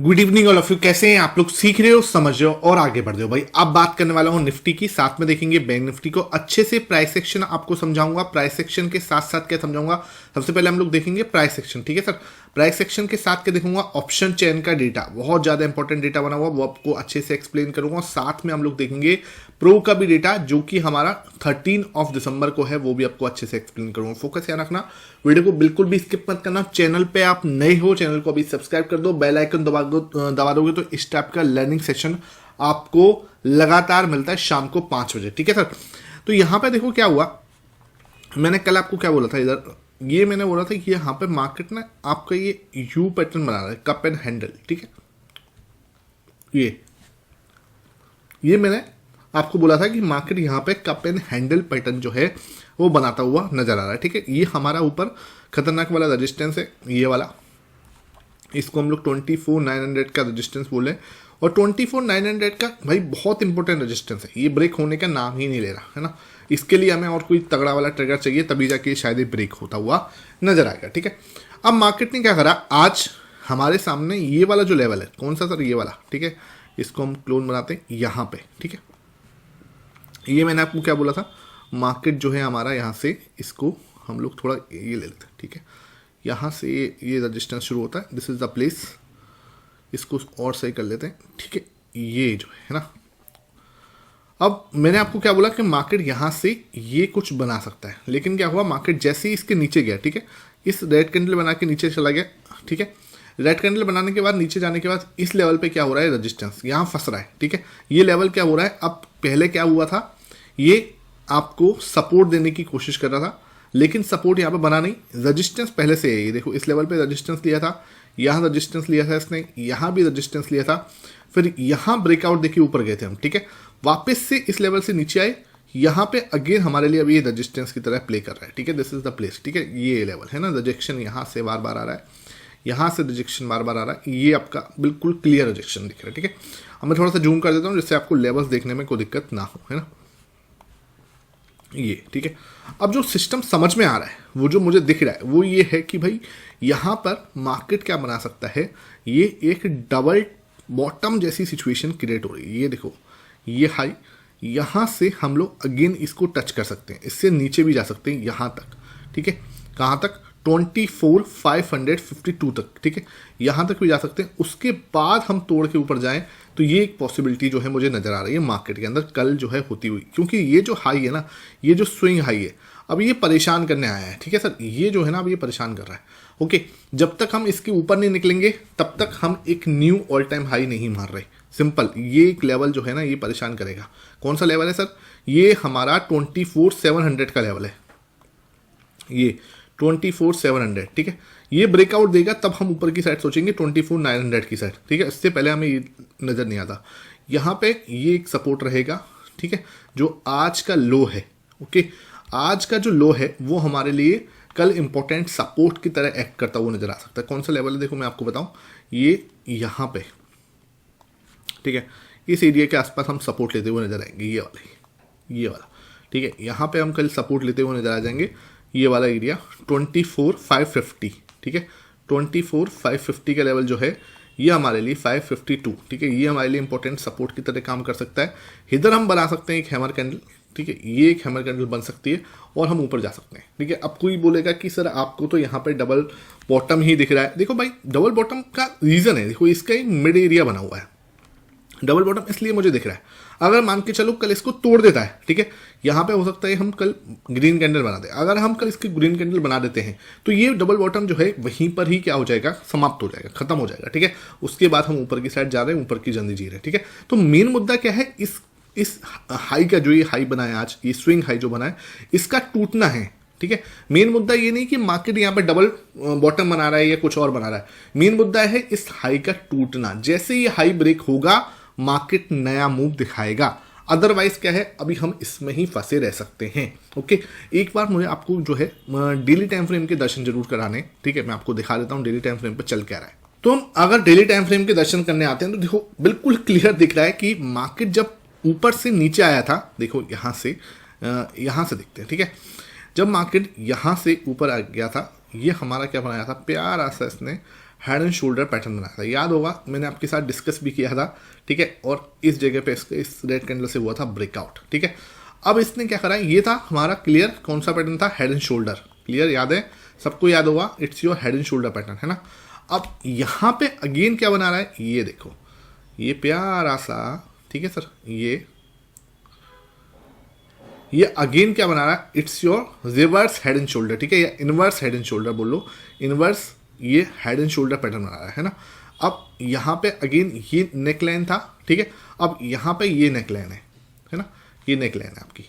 Good evening all of you. कैसे हैं आप लोग? सीख रहे हो, समझ रहे हो और आगे बढ़ रहे हो। भाई अब बात करने वाला हूं निफ्टी की, साथ में देखेंगे बैंक निफ्टी को। अच्छे से प्राइस सेक्शन आपको समझाऊंगा, प्राइस सेक्शन के साथ साथ क्या समझाऊंगा। सबसे पहले हम लोग देखेंगे प्राइस सेक्शन, ठीक है सर। प्राइस सेक्शन के साथ क्या देखूंगा, ऑप्शन चेन का डेटा, बहुत ज्यादा इंपॉर्टेंट डेटा बना हुआ, वो आपको अच्छे से एक्सप्लेन करूंगा। साथ में हम लोग देखेंगे प्रो का भी डेटा, जो कि हमारा 13 दिसंबर को है, वो भी आपको अच्छे से एक्सप्लेन करूंगा। फोकस याद रखना, वीडियो को बिल्कुल भी स्किप मत करना। चैनल पे आप नए हो, चैनल को अभी सब्सक्राइब कर दो, बेल आइकन दबा दोगे तो इस टाइप का लर्निंग सेशन आपको लगातार मिलता है शाम को 5 बजे, ठीक है सर। तो यहां पे देखो क्या हुआ, मैंने कल आपको क्या बोला था, इधर ये मैंने बोला था कि यहाँ पे मार्केट ना आपका ये यू पैटर्न बना रहा है, कप एंड हैंडल, ठीक है। ये मैंने आपको बोला था कि मार्केट यहाँ पे कप एंड हैंडल पैटर्न जो है वो बनाता हुआ नजर आ रहा है, ठीक है। ये हमारा ऊपर खतरनाक वाला रेजिस्टेंस है, ये वाला, इसको हम लोग 24,900 का रेजिस्टेंस बोले। और 24,900 का भाई बहुत इंपॉर्टेंट रेजिस्टेंस है, ये ब्रेक होने का नाम ही नहीं ले रहा है ना। इसके लिए हमें और कोई तगड़ा वाला ट्रिगर चाहिए, तभी जाके शायद ये ब्रेक होता हुआ नजर आएगा, ठीक है। अब मार्केट ने क्या करा, आज हमारे सामने ये वाला जो लेवल है, कौन सा सर, ये वाला, ठीक है। इसको हम क्लोन बनाते हैं यहाँ पे, ठीक है। ये मैंने आपको क्या बोला था, मार्केट जो है हमारा यहाँ से, इसको हम लोग थोड़ा ये ले लेते हैं, ठीक है। यहाँ से ये रजिस्टेंस शुरू होता है, दिस इज द प्लेस, इसको और सही कर लेते हैं, ठीक है। ये जो है ना, अब मैंने आपको क्या बोला कि मार्केट यहाँ से ये कुछ बना सकता है, लेकिन क्या हुआ, मार्केट जैसे ही इसके नीचे गया, ठीक है, इस रेड कैंडल बना के नीचे चला गया, ठीक है। रेड कैंडल बनाने के बाद नीचे जाने के बाद इस लेवल पे क्या हो रहा है, रेजिस्टेंस यहाँ फंस रहा है, ठीक है। ये लेवल क्या हो रहा है, अब पहले क्या हुआ था, ये आपको सपोर्ट देने की कोशिश कर रहा था, लेकिन सपोर्ट यहाँ पे बना नहीं, रेजिस्टेंस पहले से है। ये देखो, इस लेवल पे रेजिस्टेंस लिया था, यहाँ रेजिस्टेंस लिया था इसने, यहाँ भी रेजिस्टेंस लिया था, फिर यहाँ ब्रेकआउट देखिए ऊपर गए थे हम, ठीक है। वापस से इस लेवल से नीचे आए, यहाँ पे अगेन हमारे लिए अभी ये रेजिस्टेंस की तरह प्ले कर रहा है, ठीक है। दिस इज द प्लेस, ठीक है। ये लेवल है ना, रिजेक्शन यहाँ से बार बार आ रहा है, यहाँ से रिजेक्शन बार बार आ रहा है, ये आपका बिल्कुल क्लियर रिजेक्शन दिख रहा है, ठीक है। अब मैं थोड़ा सा जूम कर देता हूँ जिससे आपको लेवल्स देखने में कोई दिक्कत ना हो, है ना, ये, ठीक है। अब जो सिस्टम समझ में आ रहा है, वो जो मुझे दिख रहा है, वो ये है कि भाई यहाँ पर मार्केट क्या बना सकता है, ये एक डबल बॉटम जैसी सिचुएशन क्रिएट हो रही है। ये देखो, ये हाई, यहाँ से हम लोग अगेन इसको टच कर सकते हैं, इससे नीचे भी जा सकते हैं यहाँ तक, ठीक है। कहाँ तक, 24,552 तक, ठीक है, यहाँ तक भी जा सकते हैं। उसके बाद हम तोड़ के ऊपर जाएं तो ये एक पॉसिबिलिटी जो है मुझे नजर आ रही है मार्केट के अंदर कल जो है होती हुई, क्योंकि ये जो हाई है ना, ये जो स्विंग हाई है, अब ये परेशान करने आया है, ठीक है सर। ये जो है ना, अब ये परेशान कर रहा है, ओके। जब तक हम इसके ऊपर नहीं निकलेंगे तब तक हम एक न्यू ऑल टाइम हाई नहीं मार रहे, सिंपल। ये एक लेवल जो है ना, ये परेशान करेगा। कौन सा लेवल है सर, ये हमारा 24,700 का लेवल है, ये 24,700, ठीक है। ये ब्रेकआउट देगा तब हम ऊपर की साइड सोचेंगे 24,900 की साइड, ठीक है। इससे पहले हमें ये नजर नहीं आता। यहाँ पे ये एक सपोर्ट रहेगा, ठीक है, जो आज का लो है, ओके। आज का जो लो है वो हमारे लिए कल इंपॉर्टेंट सपोर्ट की तरह एक्ट करता हुआ नजर आ सकता है। कौन सा लेवल है, देखो मैं आपको बताऊं, ये यहाँ पे, ठीक है, इस एरिया के आसपास हम सपोर्ट लेते हुए नजर आएंगे, ये वाला, ठीक है। यहाँ पे हम कल सपोर्ट लेते हुए नजर आ जाएंगे, ये वाला एरिया 24,550, ठीक है। 24,550 का लेवल जो है, ये हमारे लिए 552, ठीक है, ये हमारे लिए इंपॉर्टेंट सपोर्ट की तरह काम कर सकता है। इधर हम बना सकते हैं एक हैमर कैंडल, ठीक है, ये एक हैमर कैंडल बन सकती है और हम ऊपर जा सकते हैं, ठीक है। अब कोई बोलेगा कि सर आपको तो यहाँ पे डबल बॉटम ही दिख रहा है। देखो भाई, डबल बॉटम का रीजन है, देखो इसका एक मिड एरिया बना हुआ है। डबल बॉटम इसलिए मुझे दिख रहा है, अगर मान के चलो कल इसको तोड़ देता है, ठीक है, यहाँ पे हो सकता है हम कल ग्रीन कैंडल बना दें। अगर हम कल इसकी ग्रीन कैंडल बना देते हैं तो ये डबल बॉटम जो है वहीं पर ही क्या हो जाएगा, समाप्त हो जाएगा, खत्म हो जाएगा, ठीक है। उसके बाद हम ऊपर की साइड जा रहे हैं, ऊपर की जर्नी जी रहे हैं, ठीक है। तो मेन मुद्दा क्या है, इस हाई का जो ये हाई बना है आज, ये स्विंग हाई जो बना है, इसका टूटना है, ठीक है। मेन मुद्दा ये नहीं कि मार्केट यहाँ पे डबल बॉटम बना रहा है या कुछ और बना रहा है, मेन मुद्दा है इस हाई का टूटना। जैसे ये हाई ब्रेक होगा, मार्केट नया मूव दिखाएगा, अदरवाइज क्या है, अभी हम इसमें ही फंसे रह सकते हैं, ओके। एक बार मुझे आपको जो है डेली टाइम फ्रेम के दर्शन जरूर कराने, ठीक है। मैं आपको दिखा देता हूँ डेली टाइम फ्रेम पर चल क्या रहा है। तो हम अगर डेली टाइम फ्रेम के दर्शन करने आते हैं तो देखो बिल्कुल क्लियर दिख रहा है कि मार्केट जब ऊपर से नीचे आया था, देखो यहाँ से दिखते हैं, ठीक है। जब मार्केट यहाँ से ऊपर आ गया था, ये हमारा क्या बनाया था, प्यारा सा इसने हेड एंड शोल्डर पैटर्न बनाया था, याद होगा मैंने आपके साथ डिस्कस भी किया था, ठीक है। और इस जगह पे इस रेड कैंडल से हुआ था ब्रेकआउट, ठीक है। अब इसने क्या करा, ये था हमारा क्लियर, कौन सा पैटर्न था, हेड एंड शोल्डर, क्लियर याद है, सबको याद होगा, it's your head and shoulder pattern, है ना। अब यहाँ पे अगेन क्या बना रहा है, ये देखो, ये प्यारा सा, ठीक है सर, ये अगेन क्या बना रहा है, it's your reverse head and shoulder, ठीक है, या इनवर्स हेड एंड शोल्डर बोल लो, इनवर्स ये हेड एंड शोल्डर पैटर्न बना रहा है ना। अब यहाँ पे अगेन ये नेकलाइन था, ठीक है, अब यहाँ पे ये नेकलाइन है ना, ये नेकलाइन है आपकी,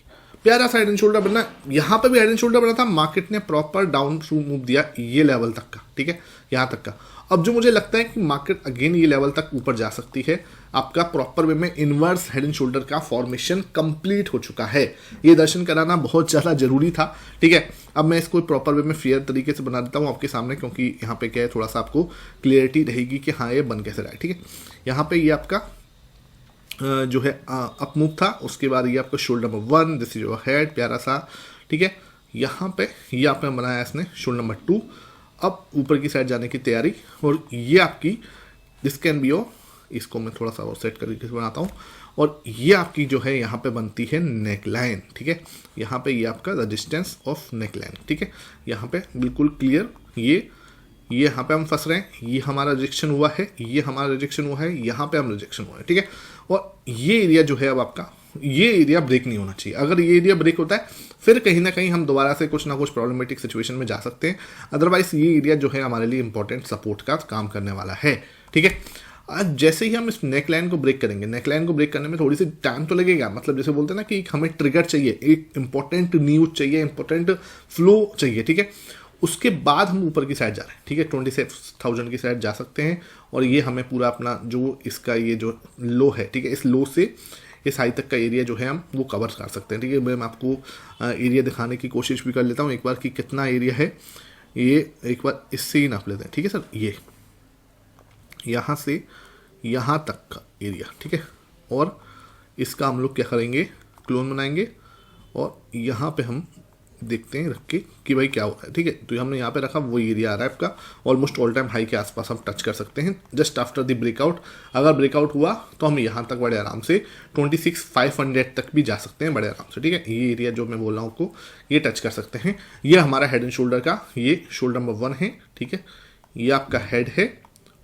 प्यारा सा हेड एंड शोल्डर बना, यहाँ पे भी हेड एंड शोल्डर बना था, मार्केट ने प्रॉपर डाउन थ्रू मूव दिया ये लेवल तक का, ठीक है, यहाँ तक का। अब जो मुझे लगता है कि मार्केट अगेन ये लेवल तक ऊपर जा सकती है, आपका प्रॉपर वे में इनवर्स हेड एंड शोल्डर का फॉर्मेशन कंप्लीट हो चुका है, ये दर्शन कराना बहुत ज़्यादा जरूरी था, ठीक है। अब मैं इसको प्रॉपर वे में फेयर तरीके से बना देता हूँ आपके सामने, क्योंकि यहाँ पे क्या है, थोड़ा सा आपको क्लियरिटी रहेगी कि हाँ ये बन कैसे रहा है, ठीक है। यहाँ पे ये आपका जो है अप मूव था, उसके बाद ये आपका shoulder number 1, this is your head, प्यारा सा, ठीक है। यहाँ पे ये आपने बनाया इसने शोल्डर नंबर 2, अब ऊपर की साइड जाने की तैयारी, और ये आपकी दिस कैन बी योर, इसको मैं थोड़ा सा और सेट करके बनाता हूँ, और ये आपकी जो है यहाँ पे बनती है नेक लाइन, ठीक है। यहाँ पे ये आपका the distance of neck line, ठीक है, यहाँ पे बिल्कुल क्लियर, ये यहाँ पे हम फंस रहे हैं, ये हमारा रिजेक्शन हुआ है, ये हमारा रिजेक्शन हुआ है, यहाँ पे हम रिजेक्शन हुआ है, ठीक है। और ये एरिया जो है अब आपका, ये एरिया ब्रेक नहीं होना चाहिए, अगर ये एरिया ब्रेक होता है फिर कहीं ना कहीं हम दोबारा से कुछ ना कुछ प्रॉब्लमेटिक सिचुएशन में जा सकते हैं, अदरवाइज ये एरिया जो है हमारे लिए इंपॉर्टेंट सपोर्ट का काम करने वाला है, ठीक है। आज जैसे ही हम इस नेक लाइन को ब्रेक करेंगे, नेक लाइन को ब्रेक करने में थोड़ी सी टाइम तो लगेगा, मतलब जैसे बोलते हैं ना कि हमें ट्रिगर चाहिए, एक इंपॉर्टेंट न्यूज चाहिए, इंपॉर्टेंट फ्लो चाहिए, ठीक है। उसके बाद हम ऊपर की साइड जा रहे हैं, ठीक है, 26,000 की साइड जा सकते हैं, और ये हमें पूरा अपना जो इसका ये जो लो है, ठीक है, इस लो से इस हाई तक का एरिया जो है हम वो कवर कर सकते हैं, ठीक है। मैं आपको एरिया दिखाने की कोशिश भी कर लेता हूँ एक बार कि कितना एरिया है, ये एक बार इससे ही नाप लेते हैं, ठीक है सर, ये यहाँ से यहाँ तक का एरिया, ठीक है, और इसका हम लोग क्या करेंगे, क्लोन बनाएंगे, और यहाँ पे हम देखते हैं रख के कि भाई क्या हो रहा है, ठीक है। तो हमने यहाँ पे रखा, वो एरिया आ रहा है आपका ऑलमोस्ट ऑल टाइम हाई के आसपास हम टच कर सकते हैं जस्ट आफ्टर द ब्रेकआउट। अगर ब्रेकआउट हुआ तो हम यहाँ तक बड़े आराम से 26,500 तक भी जा सकते हैं बड़े आराम से, ठीक है। ये एरिया जो मैं बोल रहा हूँ आपको, ये टच कर सकते हैं। ये हमारा हेड एंड शोल्डर का, ये शोल्डर नंबर 1 है, ठीक है, ये आपका हेड है,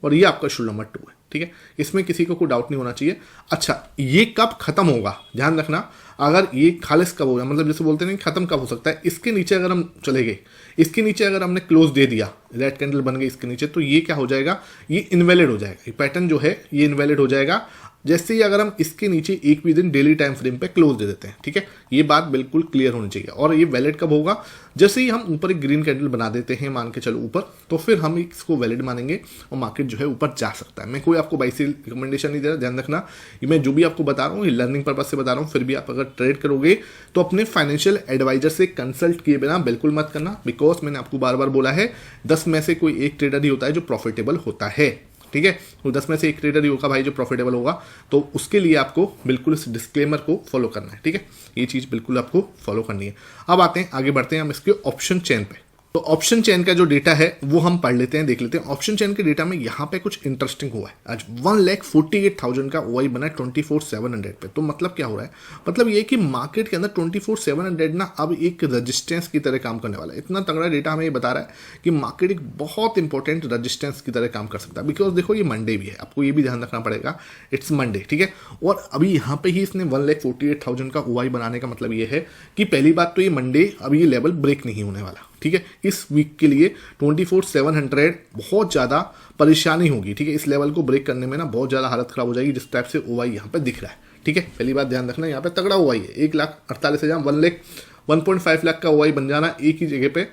और ये आपका शोल्डर नंबर 2 है, ठीक है। इसमें किसी को कोई डाउट नहीं होना चाहिए। अच्छा, ये कब खत्म होगा ध्यान रखना, अगर ये खालिस कब होगा, मतलब जैसे बोलते हैं खत्म कब हो सकता है, इसके नीचे अगर हम चले गए, इसके नीचे अगर हमने क्लोज दे दिया, रेड कैंडल बन गई इसके नीचे, तो ये क्या हो जाएगा, ये इनवैलिड हो जाएगा, ये पैटर्न जो है ये इनवैलिड हो जाएगा। जैसे ही अगर हम इसके नीचे एक भी दिन डेली टाइम फ्रेम पे क्लोज दे देते हैं, ठीक है, ये बात बिल्कुल क्लियर होनी चाहिए। और ये वैलिड कब होगा, जैसे ही हम ऊपर एक ग्रीन कैंडल बना देते हैं, मान के चलो ऊपर, तो फिर हम इसको वैलिड मानेंगे और मार्केट जो है ऊपर जा सकता है। मैं कोई आपको बाई सेल रिकमेंडेशन नहीं दे रहा, ध्यान रखना, ये मैं जो भी आपको बता रहा हूँ ये लर्निंग पर्पज से बता रहा हूँ। फिर भी आप अगर ट्रेड करोगे तो अपने फाइनेंशियल एडवाइजर से कंसल्ट किए बिना बिल्कुल मत करना, बिकॉज मैंने आपको बार बार बोला है 10 में से कोई एक ट्रेडर ही होता है जो प्रॉफिटेबल होता है, ठीक है। तो 10 में से एक ट्रेडर ही होगा भाई जो प्रॉफिटेबल होगा, तो उसके लिए आपको बिल्कुल इस डिस्क्लेमर को फॉलो करना है, ठीक है। ये चीज़ बिल्कुल आपको फॉलो करनी है। अब आते हैं, आगे बढ़ते हैं हम इसके ऑप्शन चेन पे। तो ऑप्शन चेन का जो डेटा है वो हम पढ़ लेते हैं, देख लेते हैं। ऑप्शन चेन के डेटा में यहाँ पे कुछ इंटरेस्टिंग हुआ है। आज 1,48,000 का ओआई बना है 24,700 पे। तो मतलब क्या हो रहा है, मतलब ये कि मार्केट के अंदर 24,700 ना अब एक रजिस्टेंस की तरह काम करने वाला है। इतना तगड़ा डेटा हमें ये बता रहा है कि मार्केट एक बहुत इंपॉर्टेंट रजिस्टेंस की तरह काम कर सकता है। बिकॉज देखो ये मंडे भी है, आपको ये भी ध्यान रखना पड़ेगा, इट्स मंडे, ठीक है। और अभी यहाँ पे ही इसने 1,48,000 का ओआई बनाने का मतलब ये है कि पहली बात तो ये मंडे अभी ये लेवल ब्रेक नहीं होने वाला, ठीक है। इस वीक के लिए 24,700 बहुत ज़्यादा परेशानी होगी, ठीक है। इस लेवल को ब्रेक करने में ना बहुत ज़्यादा हालत खराब हो जाएगी, जिस टाइप से ओआई यहाँ पे दिख रहा है, ठीक है। पहली बात ध्यान रखना, यहाँ पे तगड़ा ओआई है, 1,48,000 1.5 लाख का ओआई बन जाना एक ही जगह पे,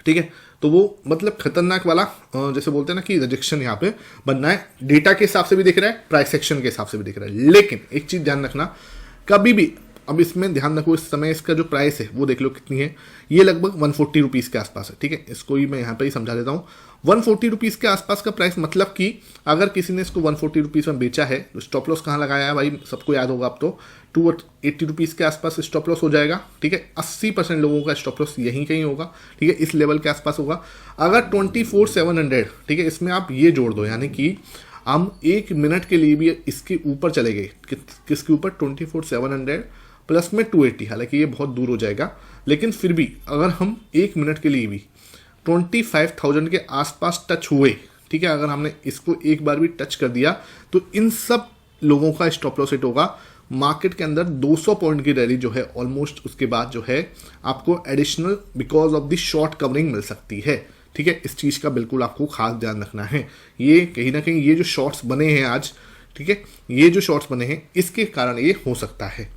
ठीक है। तो वो मतलब खतरनाक वाला, जैसे बोलते हैं ना कि रिजेक्शन यहाँ पे बनना है, डेटा के हिसाब से भी दिख रहा है, प्राइस एक्शन के हिसाब से भी दिख रहा है। लेकिन एक चीज़ ध्यान रखना, कभी भी अब इसमें ध्यान रखो, इस समय इसका जो प्राइस है वो देख लो कितनी है, ये लगभग 140 रुपीज़ के आसपास है। ठीक है, इसको ही मैं यहाँ पे ही समझा देता हूँ। 140 रुपीज़ के आसपास का प्राइस, मतलब कि अगर किसी ने इसको 140 रुपीज़ में बेचा है तो स्टॉप लॉस कहाँ लगाया है भाई, सबको याद होगा। अब तो 280 रुपीज़ के आसपास स्टॉप लॉस हो जाएगा। ठीक है, 80% लोगों का स्टॉप लॉस यहीं कहीं होगा। ठीक है, इस लेवल के आसपास होगा। अगर 24,700, ठीक है, इसमें आप ये जोड़ दो, यानी कि हम 1 मिनट के लिए भी इसके ऊपर चले गए, किसके ऊपर, 24,700 प्लस में 280, हालांकि ये बहुत दूर हो जाएगा, लेकिन फिर भी अगर हम 1 मिनट के लिए भी 25,000 के आसपास टच हुए, ठीक है, अगर हमने इसको एक बार भी टच कर दिया तो इन सब लोगों का स्टॉप लॉस हिट होगा। मार्केट के अंदर 200 पॉइंट की रैली जो है ऑलमोस्ट, उसके बाद जो है आपको additional because of the short covering मिल सकती है। ठीक है, इस चीज़ का बिल्कुल आपको खास ध्यान रखना है। ये कहीं ना कहीं ये जो शॉर्ट्स बने हैं आज, ठीक है, ये जो शॉर्ट्स बने हैं इसके कारण ये हो सकता है,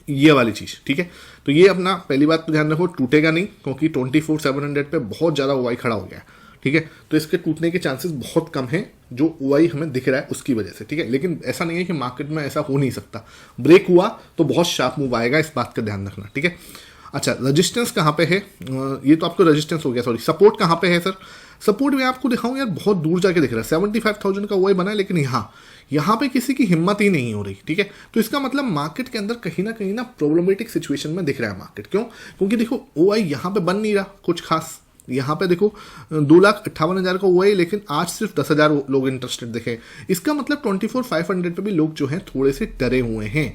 ये वाली चीज़। ठीक है, तो ये अपना पहली बात तो ध्यान रखो, टूटेगा नहीं, क्योंकि 24,700 पे बहुत ज़्यादा ओआई खड़ा हो गया। ठीक है, तो इसके टूटने के चांसेस बहुत कम हैं, जो ओआई हमें दिख रहा है उसकी वजह से। ठीक है, लेकिन ऐसा नहीं है कि मार्केट में ऐसा हो नहीं सकता, ब्रेक हुआ तो बहुत शार्प मूव आएगा, इस बात का ध्यान रखना। ठीक है, अच्छा, रेजिस्टेंस कहाँ पे है, ये तो आपको रेजिस्टेंस हो गया, सॉरी, सपोर्ट कहाँ पे है सर। सपोर्ट में आपको दिखाऊं यार, बहुत दूर जाके दिख रहा है, 75,000 का ओआई बना है, लेकिन यहाँ पे किसी की हिम्मत ही नहीं हो रही। ठीक है, तो इसका मतलब मार्केट के अंदर कहीं ना प्रॉब्लमेटिक सिचुएशन में दिख रहा है मार्केट। क्यों? क्योंकि देखो ओआई यहाँ पे बन नहीं रहा कुछ खास। यहाँ पे देखो 2,58,000 का ओआई, लेकिन आज सिर्फ 10,000 लोग इंटरेस्टेड दिखे। इसका मतलब 24,500 पे भी लोग जो हैं थोड़े से डरे हुए हैं।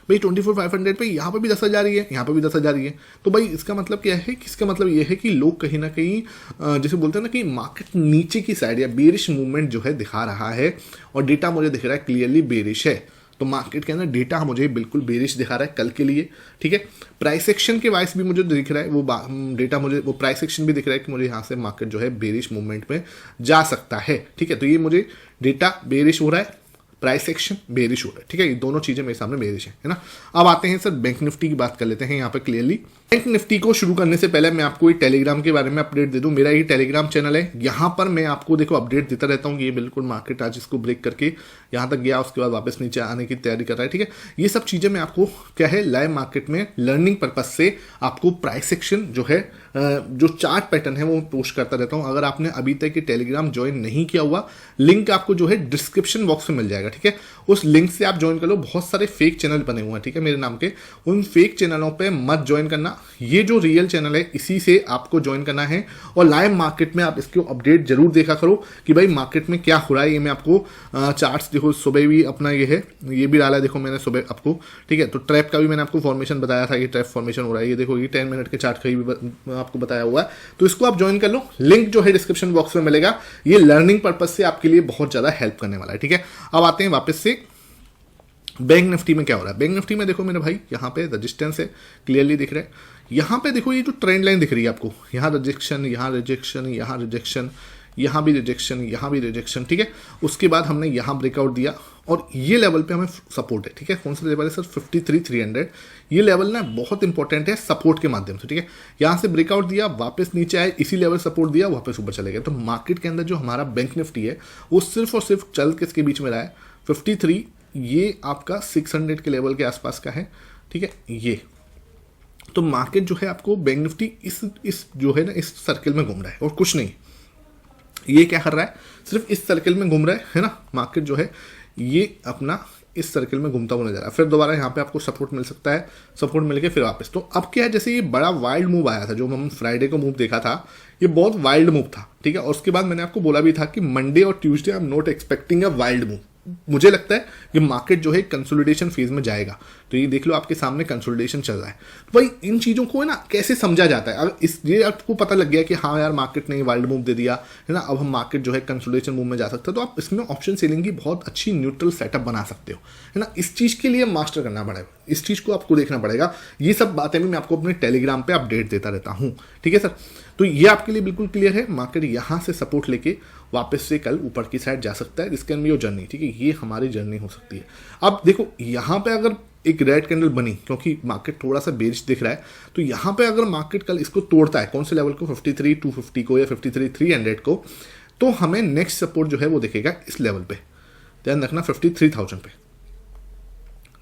भाई 24,500 पे यहाँ पे भी 10,000 ही है, यहाँ पे भी 10,000 ही है, तो भाई इसका मतलब क्या है कि इसका मतलब ये है कि लोग कहीं ना कहीं जैसे बोलते हैं ना कि मार्केट नीचे की साइड या बेरिश मूवमेंट जो है दिखा रहा है, और डेटा मुझे दिख रहा है क्लियरली बेरिश है। तो मार्केट के अंदर डेटा मुझे बिल्कुल बेरिश दिखा रहा है कल के लिए। ठीक है, प्राइस एक्शन के वाइस भी मुझे दिख रहा है, वो डेटा मुझे, वो प्राइस एक्शन भी दिख रहा है कि मुझे यहाँ से मार्केट जो है बेरिश मूवमेंट में जा सकता है। ठीक है, तो ये मुझे डेटा बेरिश हो रहा है, प्राइस एक्शन बेरिश हो रहा है। ठीक है, ये दोनों चीजें मेरे सामने बेरिश है ना। अब आते हैं सर बैंक निफ्टी की बात कर लेते हैं यहाँ पे क्लियरली। बैंक निफ्टी को शुरू करने से पहले मैं आपको ये टेलीग्राम के बारे में अपडेट दे दूं। मेरा ये टेलीग्राम चैनल है, यहाँ पर मैं आपको देखो अपडेट देता रहता हूँ कि ये बिल्कुल मार्केट आज इसको ब्रेक करके यहाँ तक गया, उसके बाद वापस नीचे आने की तैयारी कर रहा है। ठीक है, ये सब चीजें मैं आपको क्या है लाइव मार्केट में लर्निंग पर्पज से आपको प्राइस एक्शन जो है, जो चार्ट पैटर्न है वो पोस्ट करता रहता हूँ। अगर आपने अभी तक ये टेलीग्राम ज्वाइन नहीं किया हुआ, लिंक आपको जो है डिस्क्रिप्शन बॉक्स में मिल जाएगा। ठीक है, उस लिंक से आप ज्वाइन कर लो। बहुत सारे फेक चैनल बने हुए हैं, ठीक है, मेरे नाम के, उन फेक चैनलों पे मत ज्वाइन करना। ये जो रियल चैनल है इसी से आपको ज्वाइन करना है, और लाइव मार्केट में आप इसके अपडेट जरूर देखा करो कि भाई मार्केट में क्या हो रहा है। ये मैं आपको चार्ट्स देखो, सुबह भी अपना ये है, ये भी डाला है देखो मैंने सुबह आपको। ठीक है, तो ट्रैप का भी मैंने आपको फॉर्मेशन बताया था, ये ट्रैप फॉर्मेशन हो रहा है, ये देखो ये 10 मिनट के चार्ट का भी आपको बताया हुआ है, तो इसको आप ज्वाइन कर लो। लिंक जो है डिस्क्रिप्शन बॉक्स में मिलेगा। ये लर्निंग पर्पज से आपके लिए बहुत ज्यादा हेल्प करने वाला है। ठीक है, अब आते हैं वापस से बैंक निफ्टी में क्या हो रहा है। बैंक निफ्टी में देखो मेरे भाई, यहाँ पे रजिस्टेंस है, क्लियरली दिख रहा है। यहाँ पे देखो ये जो ट्रेंड लाइन दिख रही है आपको, यहाँ रिजेक्शन, यहाँ रिजेक्शन, यहाँ रिजेक्शन, यहाँ भी रिजेक्शन, यहाँ भी रिजेक्शन। ठीक है, उसके बाद हमने यहाँ ब्रेकआउट दिया, और ये लेवल पे हमें सपोर्ट है। ठीक है, कौन सा लेवल है सर, 53,300। ये लेवल ना बहुत इंपॉर्टेंट है सपोर्ट के माध्यम से। ठीक है, यहाँ से ब्रेकआउट दिया, वापस नीचे आए, इसी लेवल सपोर्ट दिया, वापस ऊपर चले गए। तो मार्केट के अंदर जो हमारा बैंक निफ्टी है वो सिर्फ और सिर्फ चल किसके बीच में रहा है, 53, ये आपका 600 के लेवल के आसपास का है। ठीक है, ये तो मार्केट जो है आपको बैंक निफ्टी इस जो है ना इस सर्किल में घूम रहा है और कुछ नहीं। ये क्या कर रहा है, सिर्फ इस सर्किल में घूम रहा है ना। मार्केट जो है ये अपना इस सर्किल में घूमता हुआ नजर आ रहा है। फिर दोबारा यहाँ पे आपको सपोर्ट मिल सकता है, सपोर्ट मिलके फिर वापस। तो अब क्या है, जैसे ये बड़ा वाइल्ड मूव आया था, जो हम फ्राइडे को मूव देखा था, ये बहुत वाइल्ड मूव था। ठीक है, और उसके बाद मैंने आपको बोला भी था कि मंडे और Tuesday I am not expecting a wild move. मुझे लगता है कि मार्केट जो है कंसोलिडेशन फेज में जाएगा। तो ये देख लो आपके सामने कंसोलिडेशन चल रहा है। तो भाई इन चीज़ों को है ना कैसे समझा जाता है। अगर ये आपको पता लग गया कि हाँ यार मार्केट ने वाइल्ड मूव दे दिया है ना, अब हम मार्केट जो है कंसोलिडेशन मूव में जा सकते हैं, तो आप इसमें ऑप्शन सेलिंग की बहुत अच्छी न्यूट्रल सेटअप बना सकते हो, है ना। इस चीज़ के लिए मास्टर करना पड़ेगा, इस चीज़ को आपको देखना पड़ेगा। ये सब बातें भी मैं आपको अपने टेलीग्राम पे अपडेट देता रहता हूँ। ठीक है सर, तो ये आपके लिए बिल्कुल क्लियर है। मार्केट यहाँ से सपोर्ट लेके वापस से कल ऊपर की साइड जा सकता है। This can be your journey. ठीक है, ये हमारी जर्नी हो सकती है। अब देखो यहाँ पे अगर एक रेड कैंडल बनी, क्योंकि मार्केट थोड़ा सा बेरिश दिख रहा है, तो यहाँ पे अगर मार्केट कल इसको तोड़ता है, कौन से लेवल को, 53,250 को या 53,300 को, तो हमें नेक्स्ट सपोर्ट जो है वो दिखेगा इस लेवल पे। ध्यान रखना 53,000 पे।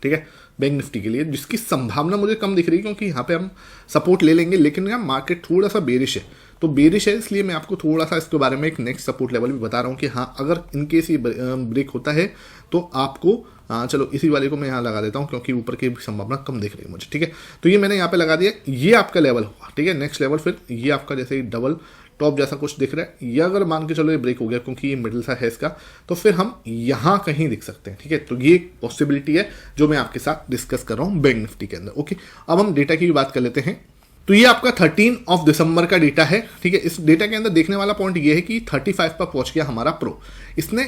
ठीक है, बैंक निफ्टी के लिए, जिसकी संभावना मुझे कम दिख रही है क्योंकि यहाँ पे हम सपोर्ट ले लेंगे, लेकिन यहाँ मार्केट थोड़ा सा बेरिश है। तो बेरिश है इसलिए मैं आपको थोड़ा सा इसके बारे में एक नेक्स्ट सपोर्ट लेवल भी बता रहा हूँ कि हाँ अगर इनकेस ये ब्रेक होता है तो आपको चलो इसी वाले को मैं यहाँ लगा देता हूँ क्योंकि ऊपर की संभावना कम दिख रही है मुझे, ठीक है। तो ये मैंने यहाँ पे लगा दिया, ये आपका लेवल हुआ, ठीक है। नेक्स्ट लेवल फिर ये आपका जैसे डबल टॉप जैसा कुछ दिख रहा है, ये अगर मान के चलो ये ब्रेक हो गया क्योंकि ये मिडिल सा है इसका, तो फिर हम यहाँ कहीं दिख सकते हैं, ठीक है। तो ये एक पॉसिबिलिटी है जो मैं आपके साथ डिस्कस कर रहा हूँ बैंक निफ्टी के अंदर। ओके, अब हम डेटा की भी बात कर लेते हैं। तो ये आपका 13 दिसंबर का डेटा है, ठीक है। इस डेटा के अंदर देखने वाला पॉइंट ये है कि 35 पर पहुंच गया हमारा प्रो। इसने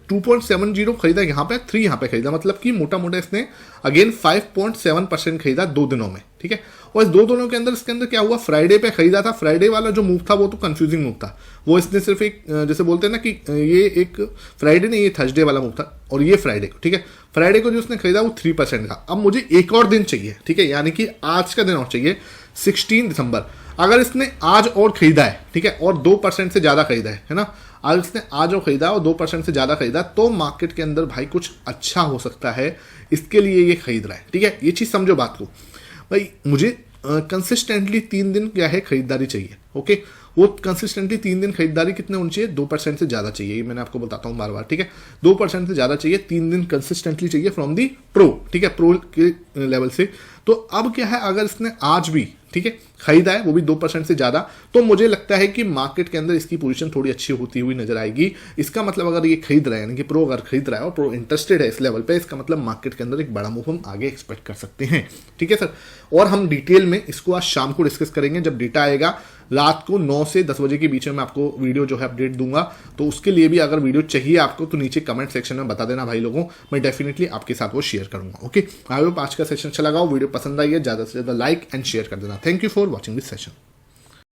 2.70 खरीदा यहाँ पे, 3 यहाँ पे खरीदा, मतलब कि मोटा मोटा इसने अगेन 5.7% खरीदा 2 दिनों में, ठीक है। और इस 2 दिनों के अंदर इसके अंदर क्या हुआ, फ्राइडे पे खरीदा था। फ्राइडे वाला जो मूव था वो तो कंफ्यूजिंग मूव था, वो इसने सिर्फ एक जैसे बोलते हैं ना कि ये एक फ्राइडे नहीं, ये थर्सडे वाला मूव था और ये फ्राइडे को, ठीक है। फ्राइडे को जो उसने खरीदा वो 3% का। अब मुझे एक और दिन चाहिए, ठीक है, यानी कि आज का दिन और चाहिए 16 दिसंबर। अगर इसने आज और खरीदा है, ठीक है, और 2% से ज़्यादा खरीदा है ना, आज इसने आज और खरीदा और 2% से ज़्यादा खरीदा, तो मार्केट के अंदर भाई कुछ अच्छा हो सकता है, इसके लिए ये खरीद रहा है, ठीक है। ये चीज़ समझो बात को भाई, मुझे कंसिस्टेंटली 3 दिन क्या है खरीदारी चाहिए। ओके, वो कंसिस्टेंटली 3 दिन खरीदारी कितने होनी चाहिए, 2% से ज़्यादा चाहिए, ये मैंने आपको बताता हूँ बार बार, ठीक है। 2% से ज़्यादा चाहिए, 3 दिन कंसिस्टेंटली चाहिए फ्रॉम दी प्रो, ठीक है, प्रो के लेवल से। तो अब क्या है, अगर इसने आज भी, ठीक है, खरीदा है वो भी 2% से ज़्यादा, तो मुझे लगता है कि मार्केट के अंदर इसकी पोजीशन थोड़ी अच्छी होती हुई नजर आएगी। इसका मतलब अगर ये खरीद रहा है, यानी कि प्रो अगर खरीद रहा है और प्रो इंटरेस्टेड है इस लेवल पे, इसका मतलब मार्केट के अंदर एक बड़ा मूव हम आगे एक्सपेक्ट कर सकते हैं, ठीक है सर। और हम डिटेल में इसको आज शाम को डिस्कस करेंगे जब डेटा आएगा। रात को 9 से 10 बजे के बीच में मैं आपको वीडियो जो है अपडेट दूंगा, तो उसके लिए भी अगर वीडियो चाहिए आपको तो नीचे कमेंट सेक्शन में बता देना भाई लोगों, मैं डेफिनेटली आपके साथ वो शेयर करूंगा। ओके, आई होप आज का सेशन अच्छा लगा हो, वीडियो पसंद आई है, ज़्यादा से ज़्यादा लाइक एंड शेयर कर देना। Thank you for watching this session.